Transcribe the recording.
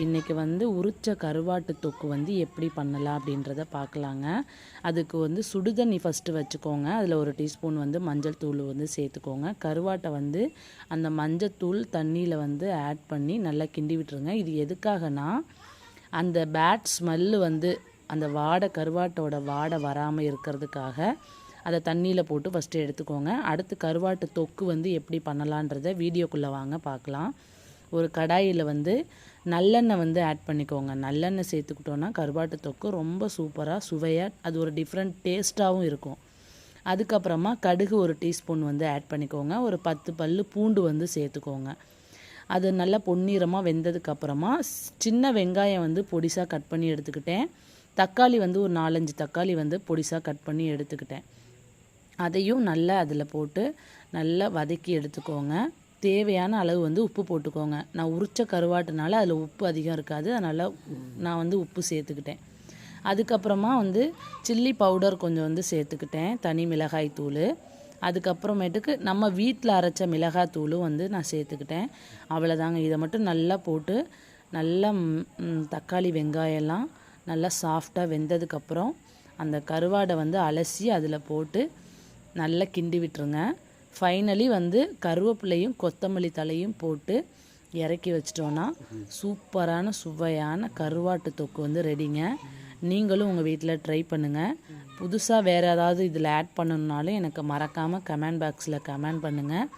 இன்றைக்கி வந்து உரிச்ச கருவாட்டு தொக்கு வந்து எப்படி பண்ணலாம் அப்படின்றத பார்க்கலாங்க. அதுக்கு வந்து சுடுதண்ணி ஃபஸ்ட்டு வச்சுக்கோங்க. அதில் ஒரு டீஸ்பூன் வந்து மஞ்சள் தூள் வந்து சேர்த்துக்கோங்க. கருவாட்டை வந்து அந்த மஞ்சத்தூள் தண்ணியில் வந்து ஆட் பண்ணி நல்லா கிண்டி விட்டுருங்க. இது எதுக்காகனா அந்த பேட் ஸ்மெல்லு வந்து அந்த வாடை கருவாட்டோட வாடை வராமல் இருக்கிறதுக்காக அதை தண்ணியில் போட்டு ஃபஸ்ட்டு எடுத்துக்கோங்க. அடுத்து கருவாட்டு தொக்கு வந்து எப்படி பண்ணலான்றதை வீடியோக்குள்ளே வாங்க பார்க்கலாம். ஒரு கடாயில் வந்து நல்லெண்ணெய் வந்து ஆட் பண்ணிக்கோங்க. நல்லெண்ணெய் சேர்த்துக்கிட்டோன்னா கருவாட்டு தொக்கு ரொம்ப சூப்பராக சுவையாக அது ஒரு டிஃப்ரெண்ட் டேஸ்ட்டாகவும் இருக்கும். அதுக்கப்புறமா கடுகு ஒரு டீஸ்பூன் வந்து ஆட் பண்ணிக்கோங்க. ஒரு 10 பல் பூண்டு வந்து சேர்த்துக்கோங்க. அது நல்லா பொன்னிறமாக வெந்ததுக்கப்புறமா சின்ன வெங்காயம் வந்து பொடிசாக கட் பண்ணி எடுத்துக்கிட்டேன். தக்காளி வந்து ஒரு 4-5 தக்காளி வந்து பொடிசாக கட் பண்ணி எடுத்துக்கிட்டேன். அதையும் நல்லா அதில் போட்டு நல்லா வதக்கி எடுத்துக்கோங்க. தேவையான அளவு வந்து உப்பு போட்டுக்கோங்க. நான் உரிச்ச கருவாட்டுனால அதில் உப்பு அதிகம் இருக்காது, அதனால் நான் வந்து உப்பு சேர்த்துக்கிட்டேன். அதுக்கப்புறமா வந்து சில்லி பவுடர் கொஞ்சம் வந்து சேர்த்துக்கிட்டேன், தனி மிளகாய் தூள். அதுக்கப்புறமேட்டுக்கு நம்ம வீட்டில் அரைச்ச மிளகாய் தூளும் வந்து நான் சேர்த்துக்கிட்டேன். அவ்வளோதாங்க. இதை மட்டும் நல்லா போட்டு நல்லா தக்காளி வெங்காயம்லாம் நல்லா சாஃப்டாக வெந்ததுக்கப்புறம் அந்த கருவாடை வந்து அலசி அதில் போட்டு நல்லா கிண்டி விட்டுருங்க. ஃபைனலி வந்து கருவேப்பிலையும் கொத்தமல்லி தலையும் போட்டு இறக்கி வச்சிட்டோன்னா சூப்பரான சுவையான கருவாட்டு தொக்கு வந்து ரெடிங்க. நீங்களும் உங்கள் வீட்டில் ட்ரை பண்ணுங்கள். புதுசாக வேறு ஏதாவது இதில் ஆட் பண்ணணுன்னாலும் எனக்கு மறக்காமல் கமெண்ட் பாக்ஸில் கமெண்ட் பண்ணுங்கள்.